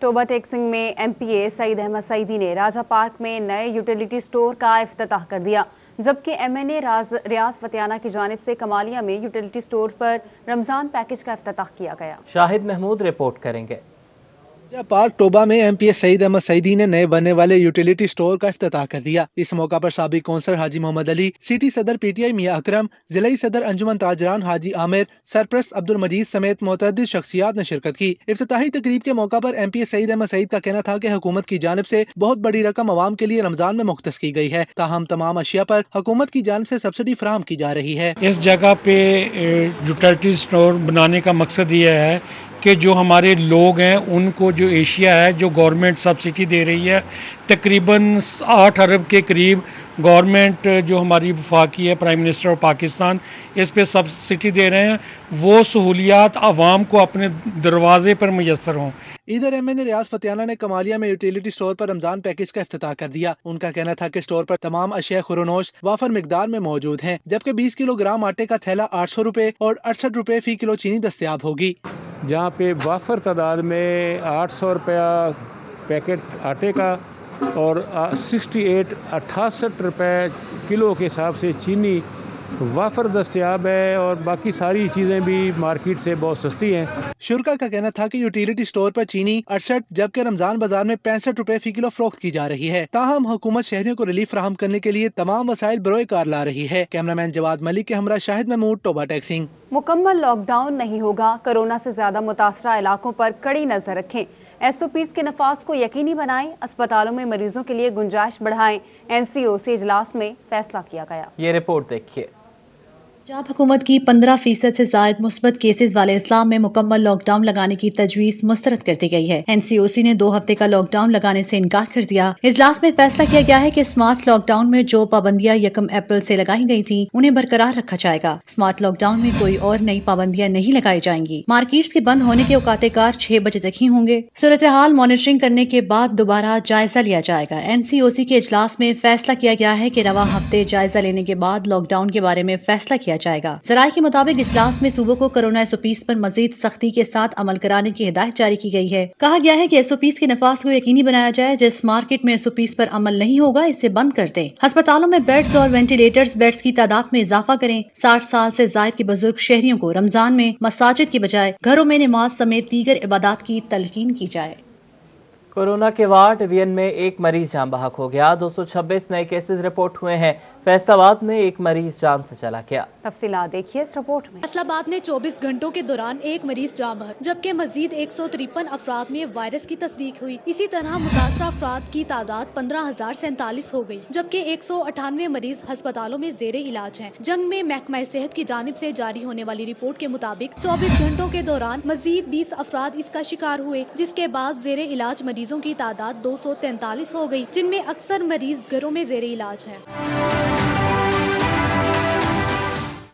Toba टेक्सिंग में MPa Saeed Ahmad Saeedi ने राजा park में नए यूटिलिटी स्टोर का इफ्तिताह कर दिया, जबकि एमएनए रियाज फतियाना की जानिब से कमालिया में यूटिलिटी स्टोर पर रमजान पैकेज का इफ्तिताह किया गया। शाहिद महमूद रिपोर्ट करेंगे। राजा पार्क टोबा में एमपीए सईद अहमद सईदी ने नए बनने वाले यूटिलिटी स्टोर का इफ्तिताह कर दिया। इस मौका पर साबिक कौंसलर हाजी मोहम्मद अली, सिटी सदर पीटीआई मियां अकरम, जिलाई सदर अंजुमन ताजरान हाजी आमिर, सरप्रस्त अब्दुल मजीद समेत मुतअद्दिद शख्सियात ने शिरकत की। इफ्तिताही तकरीब के मौका पर एमपीए सईद अहमद सईद का कहना था कि हुकूमत की जानिब से बहुत बड़ी रकम अवाम के लिए रमजान में मुख्तस की गई है, ताहम तमाम अशिया पर हुकूमत की जानिब से सब्सिडी फराहम की जा रही है। इस जगह पे यूटिलिटी स्टोर बनाने का मकसद ये है कि जो हमारे लोग हैं उनको जो एशिया है जो गवर्नमेंट सब्सिडी दे रही है, तकरीबन 8 अरब के करीब गवर्नमेंट जो हमारी वफाकी है प्राइम मिनिस्टर ऑफ पाकिस्तान इस पे सब्सिडी दे रहे हैं, वो सहूलियात आवाम को अपने दरवाजे पर मैसर हों। इधर एमएनए रियाज फतियाना ने कमालिया में यूटिलिटी स्टोर पर रमजान पैकेज का इफ्तिताह कर दिया। उनका कहना था कि स्टोर पर तमाम अशिया खुरोनोश वाफर मिकदार में मौजूद हैं, जबकि 20 किलोग्राम आटे का थैला 800 रुपए और 68 रुपए फी किलो चीनी दस्तयाब होगी। जहाँ पे वाफर तादाद में 800 रुपया पैकेट आटे का और 68 रुपए किलो के हिसाब से चीनी वाफर दस्तयाब है और बाकी सारी चीज़ें भी मार्केट से बहुत सस्ती हैं। शुरका का कहना था कि यूटिलिटी स्टोर पर चीनी 68 जबकि रमजान बाजार में 65 रुपए फी किलो फरोख्त की जा रही है। ताहम हुकूमत शहरियों को रिलीफ फराहम करने के लिए तमाम वसाइल बरोए कार ला रही है। कैमरामैन जवाद मलिक के हमरा शाहिद महमूद, टोबा टेक्सिंग। मुकम्मल लॉकडाउन नहीं होगा, कोरोना से ज्यादा मुतासरा इलाकों पर कड़ी नजर रखें, एसओपीज के नफाज को यकीनी बनाएं, अस्पतालों में मरीजों के लिए गुंजाइश बढ़ाएं। एनसीओसी इजलास में फैसला किया गया। ये रिपोर्ट देखिए। पंजाब हुकूमत की 15% से जायद मुस्बत केसेस वाले इस्लाम में मुकम्मल लॉकडाउन लगाने की तजवीज मुस्तरद कर दी गई है। एनसीओसी ने 2 हफ्ते का लॉकडाउन लगाने से इनकार कर दिया। इजलास में फैसला किया गया है कि स्मार्ट लॉकडाउन में जो पाबंदियां 1 अप्रैल से लगाई गई थी उन्हें बरकरार रखा जाएगा। स्मार्ट लॉकडाउन में कोई और नई पाबंदियां नहीं लगाई जाएंगी। मार्केट्स के बंद होने के औकात कार 6 बजे तक ही होंगे। सूरत हाल मॉनिटरिंग करने के बाद दोबारा जायजा लिया जाएगा। एनसीओसी के इजलास में फैसला किया गया है कि रवा हफ्ते जायजा लेने के बाद लॉकडाउन के बारे में फैसला किया जाएगा। जराये के मुताबिक इजलास में सूबों को कोरोना एसओपीज पर मजीद सख्ती के साथ अमल कराने की हिदायत जारी की गई है। कहा गया है कि एसओपीज के नफाज को यकीनी बनाया जाए। जिस मार्केट में एसओपीज पर अमल नहीं होगा इसे बंद कर दें। अस्पतालों में बेड्स और वेंटिलेटर्स बेड्स की तादाद में इजाफा करें। 60 साल से जायद के बुजुर्ग शहरियों को रमजान में मसाजिद की बजाय घरों में नमाज समेत दीगर इबादत की तलकीन की जाए। कोरोना के वार डिवीजन में एक मरीज जान बहक हो गया। 226 नए केसेस रिपोर्ट हुए हैं। फैसलाबाद में एक मरीज जान से चला गया। तफसीलात देखिए इस रिपोर्ट में। फैसलाबाद में 24 घंटों के दौरान एक मरीज जान बहक, जबकि मजीद 153 अफराद में वायरस की तस्दीक हुई। इसी तरह मुतासरा अफराद की तादाद 15,047 हो गई, जबकि 198 मरीज अस्पतालों में जेर इलाज हैं। जंग में महकमा सेहत की जानिब से जारी होने वाली रिपोर्ट के मुताबिक 24 घंटों के दौरान मजीद 20 अफराद इसका शिकार हुए, जिसके बाद जेर इलाज मरीजों की तादाद 243 हो गई, जिनमें अक्सर मरीज घरों में जेर इलाज हैं।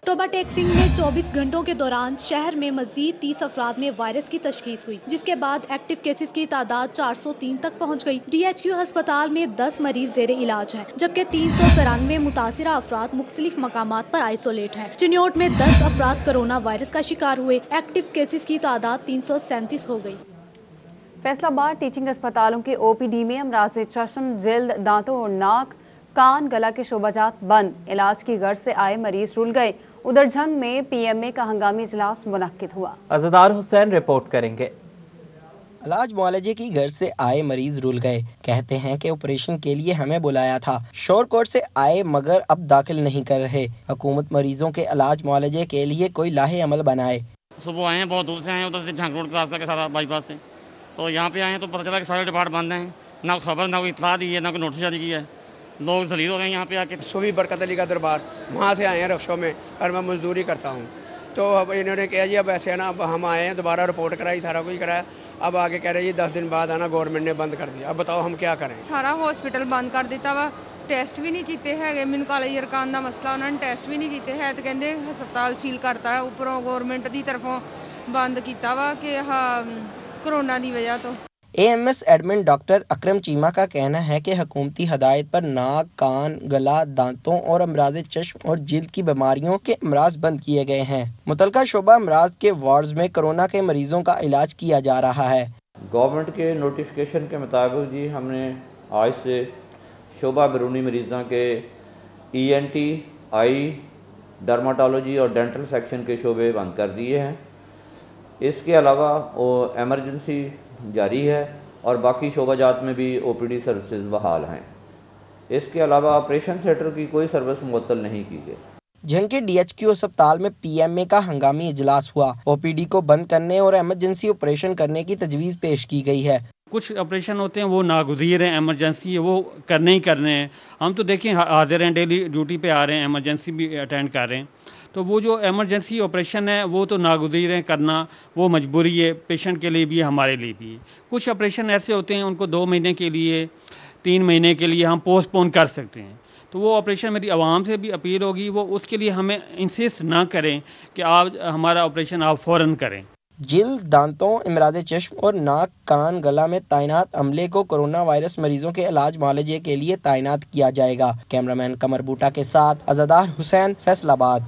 टोबा टेक्सिंग में 24 घंटों के दौरान शहर में मजीद 30 अफराद में वायरस की तशखीस हुई, जिसके बाद एक्टिव केसेस की तादाद 403 तक पहुंच गई। डीएचक्यू अस्पताल में 10 मरीज जेर इलाज हैं, जबकि 393 मुतासिरा अफराद मुख्तलिफ मकामात पर आइसोलेट हैं। चिन्योट में 10 अफराद कोरोना वायरस का शिकार हुए। एक्टिव केसेस की तादाद 337 हो गई। फैसलाबाद टीचिंग अस्पतालों के ओपीडी में अमराज चश्म, जिल्द, दांतों और नाक, कान, गला के शोबाजात बंद। इलाज की गर्ज से आए मरीज रुल गए। उधर झंग में पीएमए का हंगामी इजलास मुनक्किद हुआ। अज़दार हुसैन रिपोर्ट करेंगे। इलाज मुआलजे की घर से आए मरीज रुल गए। कहते हैं कि ऑपरेशन के लिए हमें बुलाया था, शोर कोट से आए मगर अब दाखिल नहीं कर रहे। हुकूमत मरीजों के इलाज मुआलजे के लिए कोई लाहे अमल बनाए। सुबह आए हैं, बहुत दूर से आए हैं, उधर से झंग रोड क्रॉस करके सारा बाईपास से, तो यहाँ पे आए हैं तो पता चला कि सारे डिपार्ट बंद हैं। ना खबर, ना कोई इतला दी है, ना कोई नोटिस जारी की है। लोग जलील हो गए यहाँ पे आके। सुबी बरकत अली का दरबार, वहाँ से आए हैं रक्षों में, और मैं मजदूरी करता हूँ। तो अब इन्होंने कहा जी अब ऐसे है ना, अब हम आए हैं, दोबारा रिपोर्ट कराई, सारा कुछ कराया, अब आगे कह रहे जी 10 दिन बाद आना, गवर्नमेंट ने बंद कर दिया। अब बताओ हम क्या करें। सारा हॉस्पिटल बंद कर दिता वा, टेस्ट भी नहीं किए है। मैंने काले यरकान का मसला, उन्होंने टेस्ट भी नहीं किए है, तो कहते हस्पताल सील करता है, उपरों गवर्नमेंट की तरफों बंद किया वा कि कोरोना की वजह तो। एएमएस एडमिन डॉक्टर अकरम चीमा का कहना है कि हुकूमती हदायत पर नाक, कान, गला, दांतों और अमराज चश्म और जिल्द की बीमारियों के अमराज बंद किए गए हैं। मुतलका शोबा अमराज के वार्ड्स में कोरोना के मरीजों का इलाज किया जा रहा है। गवर्नमेंट के नोटिफिकेशन के मुताबिक जी हमने आज से शोबा बैरूनी मरीज़ों के ENT, आई, डर्माटोलॉजी और डेंटल सेक्शन के शोबे बंद कर दिए हैं। इसके अलावा वो एमरजेंसी जारी है और बाकी शोबाजात में भी OPD सर्विसेज बहाल हैं। इसके अलावा ऑपरेशन थिएटर की कोई सर्विस मुअत्तल नहीं की गई। झंग के DHQ अस्पताल में PMA का हंगामी इजलास हुआ। OPD को बंद करने और इमरजेंसी ऑपरेशन करने की तजवीज़ पेश की गई है। कुछ ऑपरेशन होते हैं वो नागुज़ीर हैं, इमरजेंसी है वो करने ही करने हैं। हम तो देखें हाजिर हैं, डेली ड्यूटी पे आ रहे हैं, इमरजेंसी भी अटेंड कर रहे हैं। तो वो जो इमरजेंसी ऑपरेशन है वो तो नागुज़ीर है करना, वो मजबूरी है, पेशेंट के लिए भी है, हमारे लिए भी है। कुछ ऑपरेशन ऐसे होते हैं उनको 2 महीने के लिए, 3 महीने के लिए हम पोस्टपोन कर सकते हैं। तो वो ऑपरेशन मेरी आवाम से भी अपील होगी, वो उसके लिए हमें इंसिस्ट ना करें कि आप हमारा ऑपरेशन आप फ़ौरन करें। जिल्द, दांतों, इमराज चश्म और नाक, कान, गला में तैनात अमले को कोरोना वायरस मरीजों के इलाज मुआलजे के लिए तैनात किया जाएगा। कैमरामैन कमर बूटा के साथ अज़ादार हुसैन, फैसलाबाद।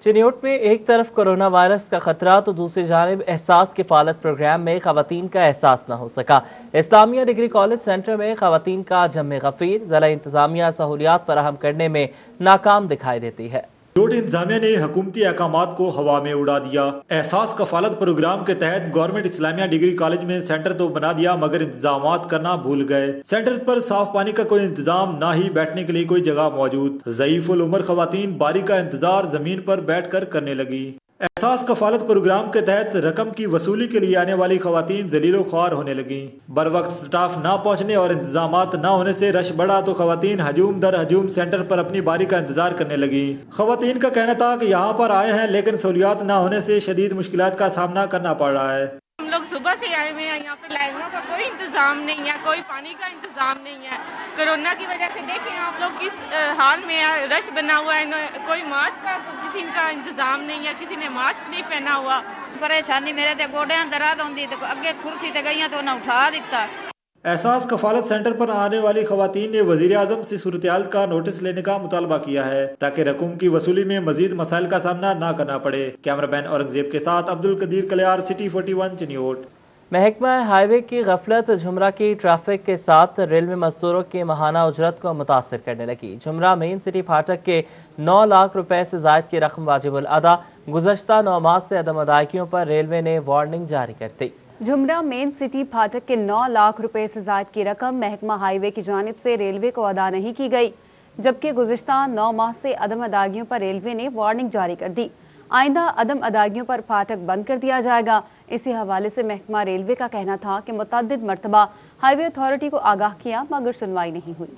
चिन्योट में एक तरफ कोरोना वायरस का खतरा तो दूसरी जानिब एहसास किफालत प्रोग्राम में खवातीन का एहसास न हो सका। इस्लामिया डिग्री कॉलेज सेंटर में खवातीन का जम गफीर, ज़िला इंतजामिया सहूलियात फराहम करने में नाकाम दिखाई देती है। चिन्योट इंतजामिया ने हुकूमती अहकामात को हवा में उड़ा दिया। एहसास कफालत प्रोग्राम के तहत गवर्नमेंट इस्लामिया डिग्री कॉलेज में सेंटर तो बना दिया मगर इंतजामात करना भूल गए। सेंटर पर साफ पानी का कोई इंतजाम, ना ही बैठने के लिए कोई जगह मौजूद। ज़ईफ़ुल उम्र खवातीन बारी का इंतजार जमीन पर बैठकर करने लगी। एहसास कफालत प्रोग्राम के तहत रकम की वसूली के लिए आने वाली खवातीन जलीलो ख्वार होने लगी। बर वक्त स्टाफ ना पहुंचने और इंतजामात न होने से रश बढ़ा तो खवातीन हजूम दर हजूम सेंटर पर अपनी बारी का इंतजार करने लगी। खवातीन का कहना था कि यहाँ पर आए हैं लेकिन सहूलियात न होने से शदीद मुश्किलात का सामना करना पड़ रहा है। हम लोग सुबह से आए हुए हैं, यहाँ पे लाइनों का कोई इंतजाम नहीं है, कोई पानी का इंतजाम नहीं है। कोरोना की वजह से देखें आप लोग किस हाल में है, रश बना हुआ है, कोई मास्क का किसी का इंतजाम नहीं है, किसी ने मास्क नहीं पहना हुआ। परेशानी मेरे ते गोडियां दर्द होंदी ते अगे कुर्सी ते गईयां तो उन्हें उठा दिता। एहसास कफालत सेंटर पर आने वाली खवातीन ने वजीर आजम से सूरत-ए-हाल का नोटिस लेने का मुतालबा किया है ताकि रकूम की वसूली में मजीद मसाइल का सामना न करना पड़े। कैमरामैन औरंगजेब के साथ अब्दुल कदीर कलियार, सिटी 41 चिन्योट। महकमा हाईवे की गफलत झुमरा की ट्रैफिक के साथ रेलवे मजदूरों की माहाना उजरत को मुतासर करने लगी। झुमरा मेन सिटी फाटक के 9 लाख रुपए से जायद की रकम वाजिबुल अदा। गुज़श्ता 9 माह से अदम अदायगियों पर रेलवे ने वार्निंग जारी कर दी। झुमरा मेन सिटी फाटक के 9 लाख रुपए से जायद की रकम महकमा हाईवे की जानिब से रेलवे को अदा नहीं की गई, जबकि गुज़श्ता 9 माह से अदम अदायगियों पर रेलवे ने वार्निंग जारी कर दी। आइंदा अदम अदायगियों पर फाटक बंद कर दिया जाएगा। इसी हवाले से महकमा रेलवे का कहना था कि मुतअद्दिद मरतबा हाईवे अथॉरिटी को आगाह किया मगर सुनवाई नहीं हुई।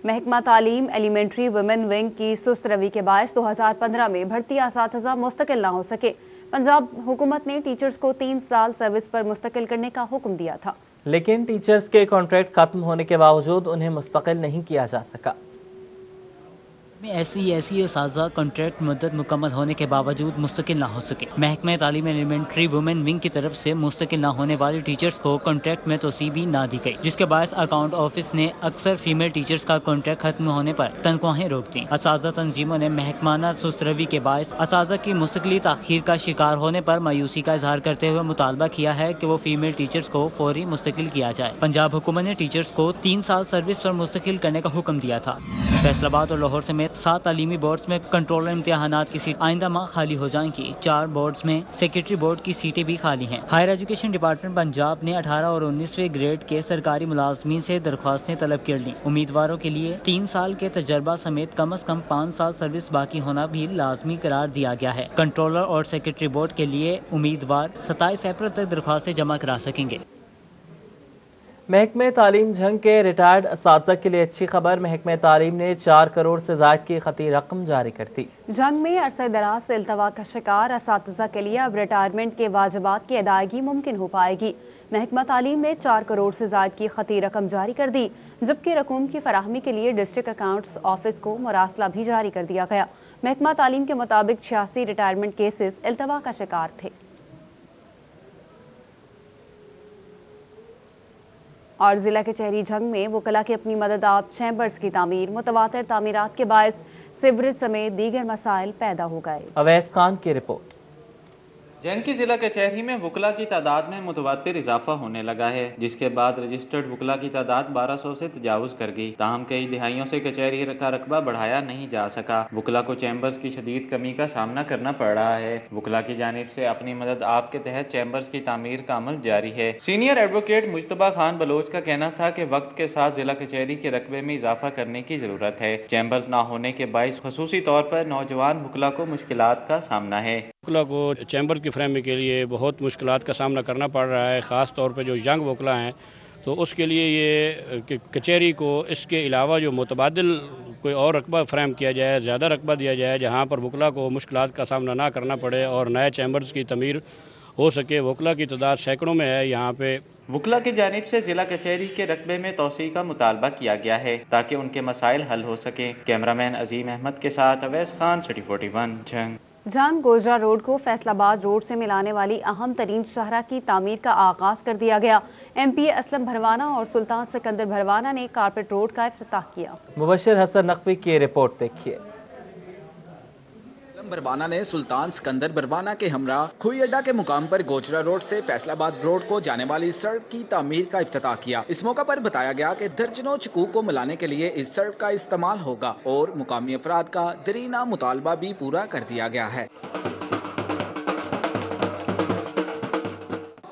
महकमा तालीम एलिमेंट्री वुमेन विंग की सुस्त रवि के बायस 2015 में भर्ती असातिज़ा मुस्तकिल ना हो सके। पंजाब हुकूमत ने टीचर्स को 3 साल सर्विस पर मुस्तकिल करने का हुक्म दिया था, लेकिन टीचर्स के कॉन्ट्रैक्ट खत्म होने के बावजूद उन्हें मुस्तकिल नहीं किया जा सका। ऐसी असातिज़ा कॉन्ट्रैक्ट मुद्दत मुकम्मल होने के बावजूद मुस्तकिल ना हो सके। महकमा तालीम एलिमेंट्री वुमेन विंग की तरफ से मुस्तकिल ना होने वाली टीचर्स को कॉन्ट्रैक्ट में तोसी भी ना दी गई, जिसके बायस अकाउंट ऑफिस ने अक्सर फीमेल टीचर्स का कॉन्ट्रैक्ट खत्म होने पर तनख्वाहें रोक दी। असातिज़ा तंजीमों ने महकमाना सुस्त रवि के बायस असातिज़ा की मुस्तकिली ताखीर का शिकार होने पर मायूसी का इजहार करते हुए मुतालबा किया है कि वो फीमेल टीचर्स को फौरी मुस्तकिल किया जाए। पंजाब हुकूमत ने टीचर्स को 3 साल सर्विस पर मुस्तकिल करने का हुक्म दिया था। फैसलाबाद और लाहौर समेत 7 तालीमी बोर्ड्स में कंट्रोलर इम्तिहानात की सीट आइंदा माह खाली हो जाएंगी। 4 बोर्ड्स में सेक्रेटरी बोर्ड की सीटें भी खाली हैं। हायर एजुकेशन डिपार्टमेंट पंजाब ने 18 और 19वें ग्रेड के सरकारी मुलाजमीन से दरख्वास्तें तलब कर ली। उम्मीदवारों के लिए 3 साल के तजर्बा समेत कम से कम 5 साल सर्विस बाकी होना भी लाजमी करार दिया गया है। कंट्रोलर और सेक्रेटरी बोर्ड के लिए उम्मीदवार 27 अप्रैल तक दरख्वास्तें जमा करा सकेंगे। महकमे तालीम झंग के रिटायर्ड असातिज़ा के लिए अच्छी खबर। महकमे तालीम ने 4 करोड़ से ज़ायद की खती रकम जारी कर दी। झंग में अरसे दराज से इल्तवा का शिकार असातिज़ा के लिए अब रिटायरमेंट के वाजिबात की अदायगी मुमकिन हो पाएगी। महकमा तालीम ने 4 करोड़ से ज़ायद की खती रकम जारी कर दी, जबकि रकूम की फराहमी के लिए डिस्ट्रिक्ट अकाउंट्स ऑफिस को मुरासला भी जारी कर दिया गया। महकमा तालीम के मुताबिक 86 रिटायरमेंट केसेस इल्तवा का शिकार थे। और जिला के चेहरी झंग में वकला की अपनी मदद आप चैम्बर्स की तामीर मुतवातिर तामीरात के बायस सीवरेज समेत दीगर मसाइल पैदा हो गए। अवैस खान की रिपोर्ट। जंग की जिला कचहरी में वकला की तादाद में मुतवातिर इजाफा होने लगा है, जिसके बाद रजिस्टर्ड वकला की तादाद 1200 से तजावुज कर गई। ताहम कई दिहाइयों से कचहरी का रकबा बढ़ाया नहीं जा सका। वकला को चैम्बर्स की शदीद कमी का सामना करना पड़ रहा है। वकला की जानिब से अपनी मदद आप के तहत चैम्बर्स की तामीर का अमल जारी है। सीनियर एडवोकेट मुजतबा खान बलोच का कहना था कि वक्त के साथ जिला कचहरी के रकबे में इजाफा करने की जरूरत है। चैम्बर्स ना होने के बाइस खसूसी तौर पर नौजवान वकला को मुश्किलात का सामना है। वकला को चैम्बर की फ्रेमिंग के लिए बहुत मुश्किलात का सामना करना पड़ रहा है, ख़ास तौर पे जो यंग वकला हैं, तो उसके लिए ये कि कचहरी को इसके अलावा जो मुतबादिल कोई और रकबा फ्रेम किया जाए, ज़्यादा रकबा दिया जाए, जहाँ पर वकला को मुश्किलात का सामना ना करना पड़े और नए चैम्बर्स की तमीर हो सके। वकला की तादाद सैकड़ों में है यहाँ पे। वकला की जानिब से जिला कचहरी के रकबे में तोसी का मुतालबा किया गया है ताकि उनके मसाइल हल हो सके। कैमरामैन अजीम अहमद के साथ अवैस खान, सिटी 41 जंग। जंग गोजरा रोड को फैसलाबाद रोड से मिलाने वाली अहम तरीन शाहरा की तामीर का आगाज कर दिया गया। MP असलम भरवाना और सुल्तान सिकंदर भरवाना ने कारपेट रोड का इफ्तिताह किया। मुबशिर हसन नकवी की रिपोर्ट देखिए। भरवाना ने सुल्तान सिकंदर भरवाना के हमरा खुई अड्डा के मुकाम पर गोजरा रोड से फैसलाबाद रोड को जाने वाली सड़क की तामीर का इफ्तिताह किया। इस मौका पर बताया गया कि दर्जनों चकूक को मिलाने के लिए इस सड़क का इस्तेमाल होगा और मुकामी अफराद का दरीना मुतालबा भी पूरा कर दिया गया है।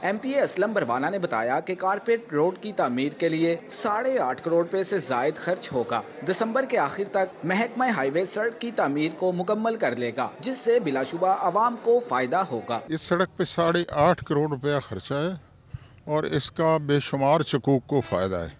MP असलम भरवाना ने बताया कि कारपेट रोड की तामीर के लिए 8.5 करोड़ रुपए से जायद खर्च होगा। दिसंबर के आखिर तक महकमा हाईवे सड़क की तामीर को मुकम्मल कर लेगा, जिससे बिलाशुबा आवाम को फायदा होगा। इस सड़क पे 8.5 करोड़ रुपया खर्चा है और इसका बेशुमार चकूक को फायदा है।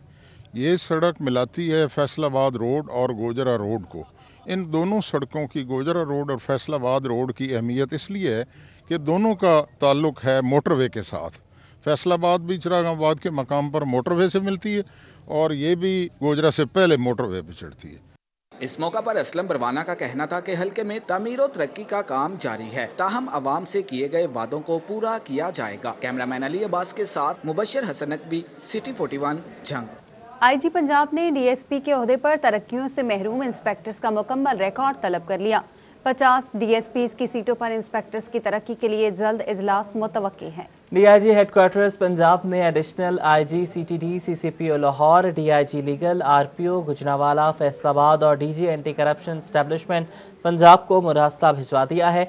ये सड़क मिलाती है फैसलाबाद रोड और गोजरा रोड को। इन दोनों सड़कों की, गोजरा रोड और फैसलाबाद रोड की अहमियत इसलिए है कि दोनों का ताल्लुक है मोटरवे के साथ। फैसलाबाद भी चिरागाबाद के मकाम पर मोटरवे से मिलती है और ये भी गोजरा से पहले मोटरवे पे चढ़ती है। इस मौका पर असलम भरवाना का कहना था कि हल्के में तामीर और तरक्की का काम जारी है, ताहम आवाम से किए गए वादों को पूरा किया जाएगा। कैमरामैन अली अब्बास के साथ मुबशिर हसन नकवी, सिटी 41 जंग। IG पंजाब ने DSP के ओहदे पर तरक्कियों से महरूम इंस्पेक्टर्स का मुकम्मल रिकॉर्ड तलब कर लिया। 50 DSPs की सीटों पर इंस्पेक्टर्स की तरक्की के लिए जल्द इजलास मुतवक्की है। DIG हेडक्वार्टर्स पंजाब ने additional IG CTD CCPO Lahore, DIG legal, RPO Gujranwala, Faisalabad और DG anti corruption establishment Punjab को मुरास्ता भिजवा दिया है।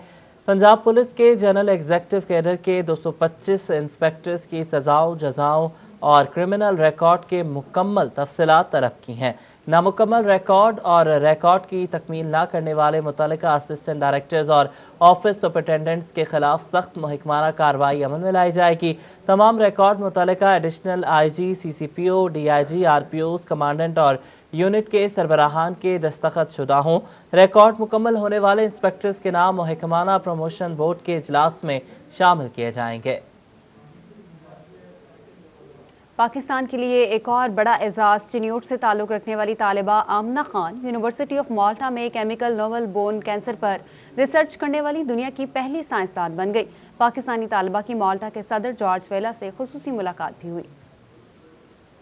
पंजाब पुलिस के जनरल एग्जीक्यूटिव कैडर के 225 इंस्पेक्टर्स की सजाओं, जजाओं और क्रिमिनल रिकॉर्ड के मुकम्मल तफसीलात तलब की हैं। नामुकम्मल रिकॉर्ड और रिकॉर्ड की तकमील न करने वाले मुतल्लिका असिस्टेंट डायरेक्टर्स और ऑफिस सुपरिटेंडेंट्स के खिलाफ सख्त मुहकमाना कार्रवाई अमल में लाई जाएगी। तमाम रिकॉर्ड मुतल्लिका additional IG CCPO, DIG, RPOs, commandant और यूनिट के सरबराहान के दस्तखत शुदा हों। रिकॉर्ड मुकम्मल होने वाले इंस्पेक्टर्स के नाम मुहकमाना प्रमोशन बोर्ड के इजलास में शामिल किए जाएंगे। पाकिस्तान के लिए एक और बड़ा एजाज चिन्यूट से ताल्लुक रखने वाली तालिबा आमना खान यूनिवर्सिटी ऑफ माल्टा में केमिकल नोवल बोन कैंसर पर रिसर्च करने वाली दुनिया की पहली साइंसदान बन गई। पाकिस्तानी तालिबा की माल्टा के सदर जॉर्ज वेला से खुसूसी मुलाकात भी हुई।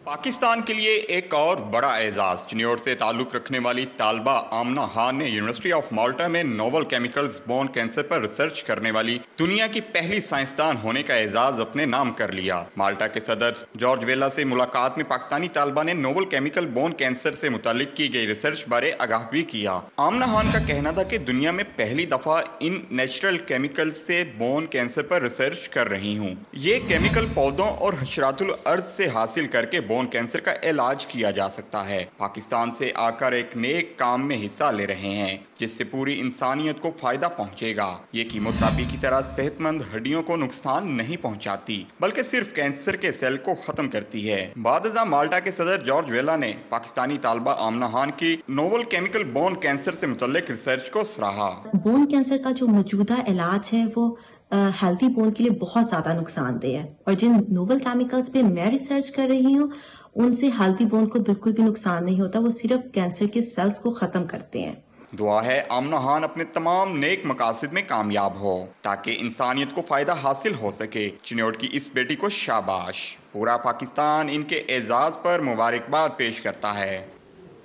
पाकिस्तान के लिए एक और बड़ा एजाज चिन्यूट से ताल्लुक रखने वाली तालिबा आमना खान ने यूनिवर्सिटी ऑफ माल्टा में नोवल केमिकल्स बोन कैंसर पर रिसर्च करने वाली दुनिया की पहली साइंसदान होने का एजाज अपने नाम कर लिया। माल्टा के सदर जॉर्ज वेला से मुलाकात में पाकिस्तानी तालिबा ने नोवल केमिकल बोन कैंसर से मुतालिक की गई रिसर्च बारे आगाह भी किया। आमना खान का कहना था कि दुनिया में पहली दफा इन नेचुरल केमिकल से बोन कैंसर पर रिसर्च कर रही हूँ। ये केमिकल पौधों और हशरातुल अर्ज से हासिल करके बोन कैंसर का इलाज किया जा सकता है। पाकिस्तान से आकर एक नेक काम में हिस्सा ले रहे हैं जिससे पूरी इंसानियत को फायदा पहुंचेगा। ये कीमोथेरेपी की तरह सेहतमंद हड्डियों को नुकसान नहीं पहुंचाती बल्कि सिर्फ कैंसर के सेल को खत्म करती है। बादजा माल्टा के सदर जॉर्ज वेला ने पाकिस्तानी तालिबा आमना खान की नोवल केमिकल बोन कैंसर से मुतल्लिक रिसर्च को सराहा। बोन कैंसर का जो मौजूदा इलाज है वो हेल्थी बोन के लिए बहुत ज्यादा नुकसानदेह है और जिन नोवल केमिकल्स पे मैं रिसर्च कर रही हूँ उनसे हेल्थी बोन को बिल्कुल भी नुकसान नहीं होता, वो सिर्फ कैंसर के सेल्स को खत्म करते हैं। दुआ है आमना खान अपने तमाम नेक मकासद में कामयाब हो ताकि इंसानियत को फायदा हासिल हो सके। चिन्यूट की इस बेटी को शाबाश। पूरा पाकिस्तान इनके एजाज पर मुबारकबाद पेश करता है।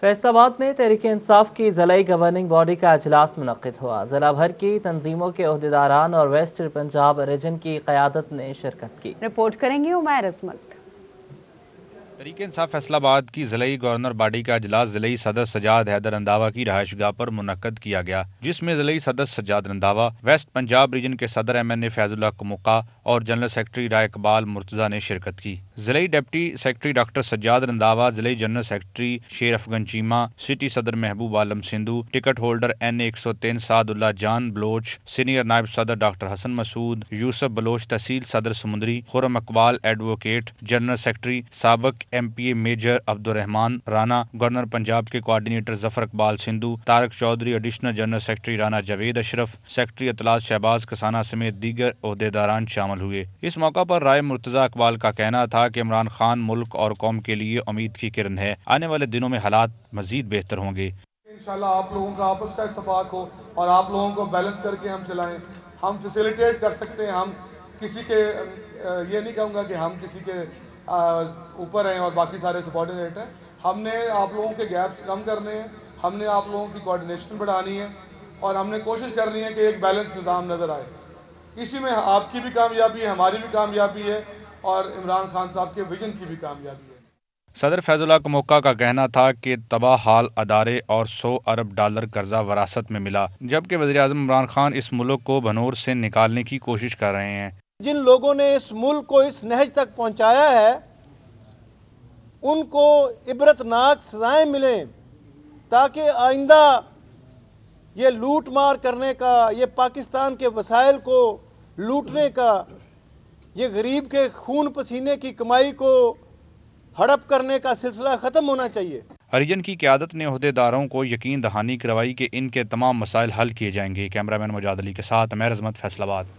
फैसलाबाद में तहरीक इंसाफ की ज़िलाई गवर्निंग बॉडी का इजलास मुनक्किद हुआ। ज़िला भर की तंजीमों के ओहदेदारान और वेस्ट पंजाब रीजन की क़यादत ने शिरकत की। रिपोर्ट करेंगे उमैर अजमत। तहरीक इंसाफ फैसलाबाद की ज़िलाई गवर्नर बॉडी का इजलास ज़िलाई सदर सजाद हैदर रंधावा की रहायशगाह पर मुनक्कद किया गया, जिसमें ज़िलाई सदर सजाद रंधावा, वेस्ट पंजाब रीजन के सदर MNA फैजुल्लाह कमुका और जनरल सेक्रेटरी राय इकबाल मुर्तज़ा ने शिरकत की। ज़िलाई deputy secretary doctor Sajjad Randhawa, ज़िलाई general secretary Sher Afgan Cheema, city सदर Mehboob Alam Sindhu, ticket holder NA 103 Saadullah Jan Baloch, senior नायब सदर डॉक्टर हसन मसूद, यूसुफ बलोच तहसील सदर Samundri, Khurram Iqbal advocate, general secretary साबिक MPA major Abdurrahman Rana, governor Punjab के coordinator Zafar Iqbal Sindhu, Tariq Chaudhry, additional general secretary Rana Javed Ashraf, secretary इतलात शहबाज कसाना समेत दीगर ओहदेदारान शामिल हुए। इस मौका पर राय मुर्तज़ा इकबाल का कहना था कि इमरान खान मुल्क और कौम के लिए उम्मीद की किरण है। आने वाले दिनों में हालात मजीद बेहतर होंगे। इंशाल्लाह आप लोगों का आपस का इत्तेफाक हो और आप लोगों को बैलेंस करके हम चलाएं। हम फैसिलिटेट कर सकते हैं, हम किसी के ये नहीं कहूँगा कि हम किसी के ऊपर हैं और बाकी सारे सबॉर्डिनेट हैं। हमने आप लोगों के गैप्स कम करने हैं, हमने आप लोगों की कोऑर्डिनेशन बढ़ानी है और हमने कोशिश करनी है कि एक बैलेंस निज़ाम नज़र आए। इसी में आपकी भी कामयाबी है, हमारी भी कामयाबी है और इमरान खान साहब के विजन की भी कामयाबी है। सदर फैजुल्लाह कमुका का कहना था कि तबाह हाल अदारे और 100 अरब डॉलर कर्जा वरासत में मिला, जबकि वज़ीर-ए-आज़म इमरान खान इस मुल्क को भनोर से निकालने की कोशिश कर रहे हैं। जिन लोगों ने इस मुल्क को इस नहज तक पहुंचाया है उनको इबरतनाक सजाएं मिलें, ताकि आइंदा ये लूट मार करने का, ये पाकिस्तान के वसाइल को लूटने का, ये गरीब के खून पसीने की कमाई को हड़प करने का सिलसिला खत्म होना चाहिए। रीजन की क़यादत ने ओहदेदारों को यकीन दहानी करवाई कि इनके तमाम मसाइल हल किए जाएंगे। कैमरामैन मुजाद अली के साथ उमैर अजमत, फैसलाबाद।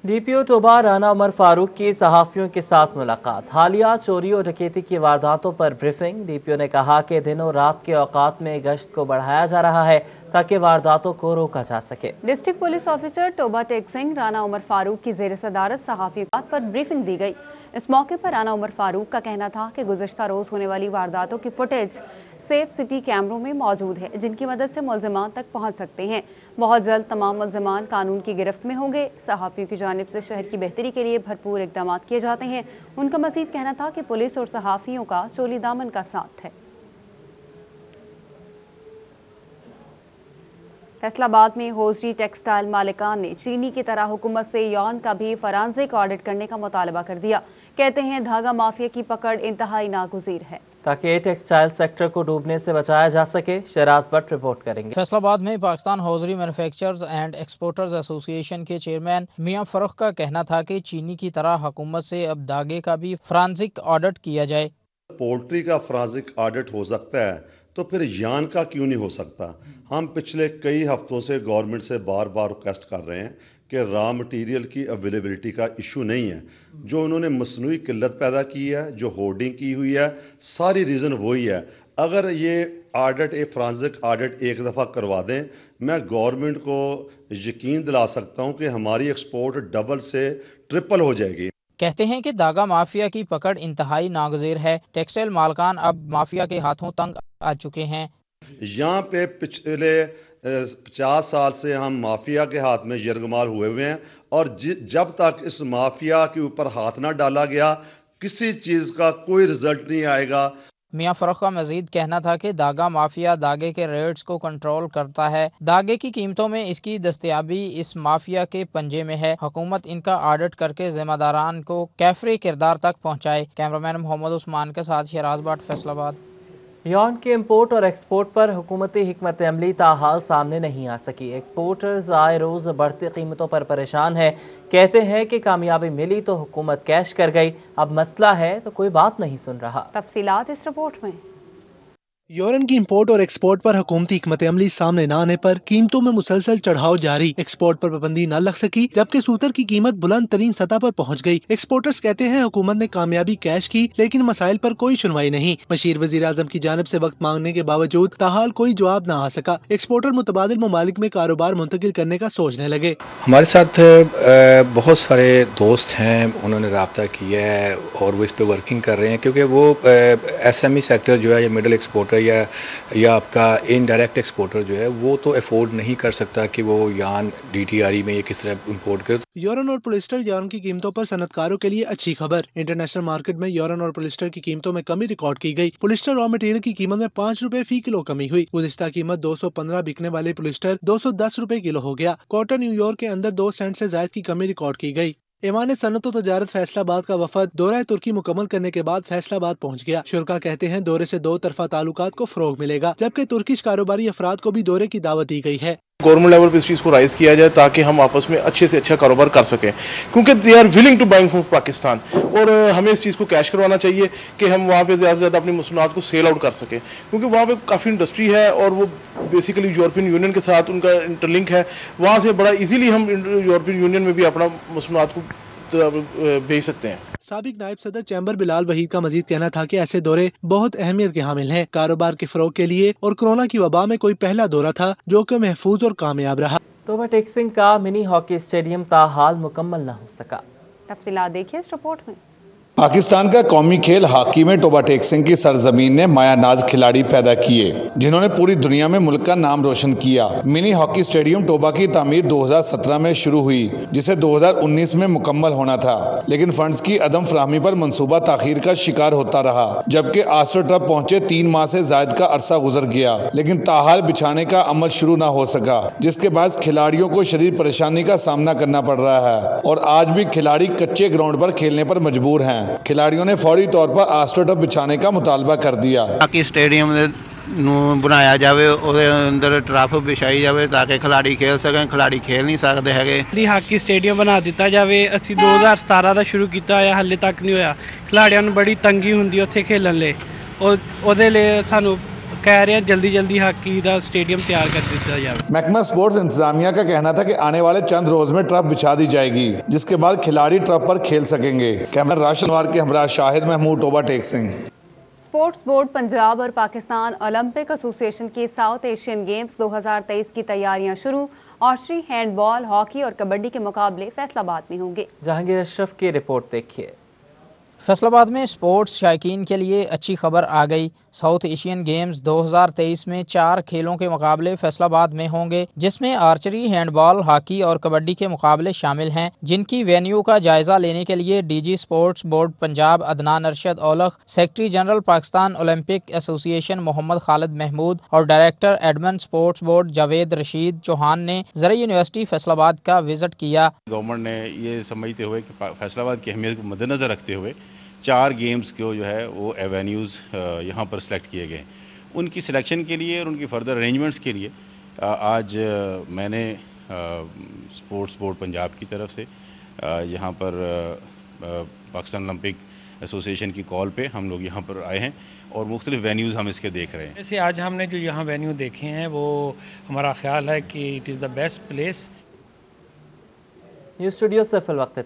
DPO टोबा राना उमर फारूक की सहाफ़ियों के साथ मुलाकात। हालिया चोरी और डकैती की वारदातों पर ब्रीफिंग। DPO ने कहा कि दिनों रात के औकात में गश्त को बढ़ाया जा रहा है ताकि वारदातों को रोका जा सके। District police officer Toba Tek Singh Rana Umar Farooq की ज़ेर सदारत सहाफ़ियों पर ब्रीफिंग दी गई। इस मौके पर राना उमर फारूक का कहना था कि गुज़श्ता रोज़ होने वाली वारदातों की फुटेज सेफ सिटी कैमरों में मौजूद है, जिनकी मदद से मुल्ज़िमान तक पहुंच सकते हैं। बहुत जल्द तमाम मुल्ज़िमान कानून की गिरफ्त में होंगे। सहाफ़ियों की जानिब से शहर की बेहतरी के लिए भरपूर इक़दाम किए जाते हैं। उनका मज़ीद कहना था कि पुलिस और सहाफ़ियों का चोली दामन का साथ है। फैसलाबाद में होजरी टेक्सटाइल मालिकान ने चीनी की तरह हुकूमत से यौन का भी फॉरेंसिक ऑडिट करने का मुतालबा कर दिया। कहते हैं धागा माफिया की पकड़ इंतहाई नागुज़ीर है, ताकि टेक्सटाइल सेक्टर को डूबने से बचाया जा सके। शहराज भट्ट रिपोर्ट करेंगे। फैसलाबाद में Pakistan hosiery manufacturers and exporters association के चेयरमैन मियां फरुख का कहना था कि चीनी की तरह हुकूमत से अब धागे का भी फॉरेंसिक ऑडिट किया जाए। पोल्ट्री का फॉरेंसिक ऑडिट हो सकता है तो फिर यान का क्यों नहीं हो सकता। हम पिछले कई हफ्तों से गवर्नमेंट से बार बार रिक्वेस्ट कर रहे हैं कि रॉ मटेरियल की अवेलेबिलिटी का इशू नहीं है। जो उन्होंने मसनूई किल्लत पैदा की है, जो होर्डिंग की हुई है, सारी रीज़न वही है। अगर ये ऑडिट, एक फॉरेंसिक ऑडिट एक दफ़ा करवा दें, मैं गवर्नमेंट को यकीन दिला सकता हूँ कि हमारी एक्सपोर्ट डबल से ट्रिपल हो जाएगी। कहते हैं कि धागा माफिया की पकड़ इंतहाई नागज़ीर है। टेक्सटाइल मालकान अब माफिया के हाथों तंग आ चुके हैं। यहाँ पे पिछले 50 साल से हम माफिया के हाथ में यरगमाल हुए हुए हैं और जब तक इस माफिया के ऊपर हाथ ना डाला गया किसी चीज़ का कोई रिजल्ट नहीं आएगा। मियां फरुख का मजीद कहना था कि धागा माफिया धागे के रेट्स को कंट्रोल करता है। धागे की कीमतों में इसकी दस्तयाबी इस माफिया के पंजे में है। हुकूमत इनका ऑडिट करके जिम्मेदारान को कैफरी किरदार तक पहुँचाए। कैमरामैन मोहम्मद उस्मान के साथ शहराज भट्ट, फैसलाबाद। यौन के इम्पोर्ट और एक्सपोर्ट पर हुकूमती हिकमत अमली ताहाल सामने नहीं आ सकी। एक्सपोर्टर्स आए रोज़ बढ़ती कीमतों पर परेशान है। कहते हैं कि कामयाबी मिली तो हुकूमत कैश कर गई, अब मसला है तो कोई बात नहीं सुन रहा। तफसीलात इस रिपोर्ट में। यूरेन की इंपोर्ट और एक्सपोर्ट पर हुकूमती हिकमत अमली सामने न आने पर कीमतों में मुसलसल चढ़ाव जारी। एक्सपोर्ट पर पाबंदी न लग सकी, जबकि सूतर की कीमत बुलंद तरीन सतह पर पहुँच गई। एक्सपोर्टर्स कहते हैं हुकूमत ने कामयाबी कैश की, लेकिन मसाइल पर कोई सुनवाई नहीं। मशीर वजीर आजम की जानिब से वक्त मांगने के बावजूद ताहाल कोई जवाब न आ सका। एक्सपोर्टर मुतबादिल ममालिक में कारोबार मुंतकिल करने का सोचने लगे। हमारे साथ बहुत सारे दोस्त हैं, उन्होंने राब्ता किया है और वो इस पे वर्किंग कर रहे हैं, क्योंकि वो SME सेक्टर जो है, ये मिडिल एक्सपोर्टर, या आपका इनडायरेक्ट एक्सपोर्टर जो है वो तो अफोर्ड नहीं कर सकता कि वो यार्न DTRE में ये किस तरह इंपोर्ट करे। यूरोन और पॉलिस्टर यार्न की कीमतों पर सनतकारों के लिए अच्छी खबर। इंटरनेशनल मार्केट में यूरोन और पॉलिस्टर की कीमतों में कमी रिकॉर्ड की गई। पॉलिस्टर रॉ मटेरियल की कीमत में 5 रुपए फी किलो कमी हुई। गुज़िश्ता कीमत 215 बिकने वाले पॉलिस्टर 210 रुपए किलो हो गया। क्वार्टर न्यूयॉर्क के अंदर 2 सेंट से ज्यादा की कमी रिकॉर्ड की गई। ईमान सनत और तजारत फैसलाबाद का वफद दौरा तुर्की मुकम्मल करने के बाद फैसलाबाद पहुंच गया। शुरका कहते हैं दौरे से 2 तरफा ताल्लुकात को फरोग मिलेगा, जबकि तुर्किश कारोबारी अफराद को भी दौरे की दावत दी गई है। गवर्नमेंट लेवल पे इस चीज़ को राइज किया जाए ताकि हम आपस में अच्छे से अच्छा कारोबार कर सकें, क्योंकि they are willing to buying from Pakistan. और हमें इस चीज़ को कैश करवाना चाहिए कि हम वहाँ पे ज़्यादा से ज़्यादा अपनी मसनूआत को सेल आउट कर सकें, क्योंकि वहाँ पे काफ़ी इंडस्ट्री है और वो बेसिकली यूरोपियन यूनियन के साथ उनका इंटरलिंक है। वहाँ से बड़ा ईजीली हम यूरोपियन यूनियन में भी अपना मसनूआत को भेज सकते हैं। साबिक नायब सदर चैम्बर बिलाल वहीद का मजीद कहना था कि ऐसे दौरे बहुत अहमियत के हामिल हैं कारोबार के फरोग के लिए, और कोरोना की वबा में कोई पहला दौरा था जो कि महफूज और कामयाब रहा। तोबा टेक्सिंग का मिनी हॉकी स्टेडियम ताहाल मुकम्मल न हो सका। तफसीलात देखिए इस रिपोर्ट में। पाकिस्तान का कौमी खेल हॉकी में टोबा टेक्सिंग की सरजमीन ने मायानाज खिलाड़ी पैदा किए जिन्होंने पूरी दुनिया में मुल्क का नाम रोशन किया। मिनी हॉकी स्टेडियम टोबा की तामीर 2017 में शुरू हुई, जिसे 2019 में मुकम्मल होना था, लेकिन फंड्स की अदम फराहमी पर मंसूबा ताखीर का शिकार होता रहा। जबकि आस्ट्रो ट्रब पहुंचे 3 माह से ज्यादा का अरसा गुजर गया, लेकिन ताहाल बिछाने का अमल शुरू न हो सका, जिसके बाद खिलाड़ियों को शदीद परेशानी का सामना करना पड़ रहा है और आज भी खिलाड़ी कच्चे ग्राउंड पर खेलने पर मजबूर हैं। खिलाड़ियों ने फौरी तौर पर आस्ट्रो टब बिछाने का मुतालबा कर दिया कि स्टेडियम ਨੂੰ ਬਣਾਇਆ ਜਾਵੇ, ਉਹਦੇ ਅੰਦਰ ਟਰਫ ਵਿਛਾਈ ਜਾਵੇ ਤਾਂ ਕਿ ਖਿਲਾੜੀ ਖੇਲ ਸਕਣ। ਖਿਲਾੜੀ ਖੇਲ ਨਹੀਂ ਸਕਦੇ ਹੈਗੇ। ਦੀ ਹਾਕੀ ਸਟੇਡੀਅਮ ਬਣਾ ਦਿੱਤਾ ਜਾਵੇ। ਅਸੀਂ 2017 ਦਾ ਸ਼ੁਰੂ ਕੀਤਾ ਹੋਇਆ, ਹਾਲੇ ਤੱਕ ਨਹੀਂ ਹੋਇਆ। ਖਿਲਾੜੀਆਂ ਨੂੰ ਬੜੀ ਤੰਗੀ ਹੁੰਦੀ ਉੱਥੇ ਖੇਲਣ ਲਈ, ਉਹਦੇ ਲਈ ਸਾਨੂੰ कह रहे हैं जल्दी जल्दी हॉकी का स्टेडियम तैयार कर दिया जाए। महकमा स्पोर्ट्स इंतजामिया का कहना था कि आने वाले चंद रोज में ट्रफ बिछा दी जाएगी, जिसके बाद खिलाड़ी ट्रफ पर खेल सकेंगे। कैमरा राशनवार के हमरा शाहिद महमूद, टोबा टेक सिंह। स्पोर्ट्स बोर्ड पंजाब और पाकिस्तान ओलंपिक एसोसिएशन के साउथ एशियन गेम्स 2023 की तैयारियां शुरू। आर्चरी, हैंडबॉल, हॉकी और कबड्डी के मुकाबले फैसलाबाद में होंगे। जहांगीर अशरफ की रिपोर्ट देखिए। फैसलाबाद में स्पोर्ट्स शायकीन के लिए अच्छी खबर आ गई। साउथ एशियन गेम्स 2023 में 4 खेलों के मुकाबले फैसलाबाद में होंगे, जिसमें आर्चरी, हैंडबॉल, हॉकी और कबड्डी के मुकाबले शामिल हैं, जिनकी वेन्यू का जायजा लेने के लिए DG sports board Punjab Adnan Arshad Aulakh, secretary general Pakistan Olympic association Muhammad Khalid Mahmood और director admin sports board Javed Rasheed Chauhan ने ज़रा यूनिवर्सिटी फैसलाबाद का विजिट किया। गवर्नमेंट ने ये समझते हुए कि फैसलाबाद की अहमियत को मद्देनजर रखते हुए 4 गेम्स को जो है वो एवेन्यूज़ यहाँ पर सिलेक्ट किए गए। उनकी सिलेक्शन के लिए और उनकी फर्दर अरेंजमेंट्स के लिए आज मैंने स्पोर्ट्स बोर्ड पंजाब की तरफ से यहाँ पर पाकिस्तान ओलंपिक एसोसिएशन की कॉल पे हम लोग यहाँ पर आए हैं और मुख्तलिफ वेन्यूज़ हम इसके देख रहे हैं। वैसे आज हमने जो यहाँ वेन्यू देखे हैं वो हमारा ख्याल है कि it is the best place. News studio से फिल वक्त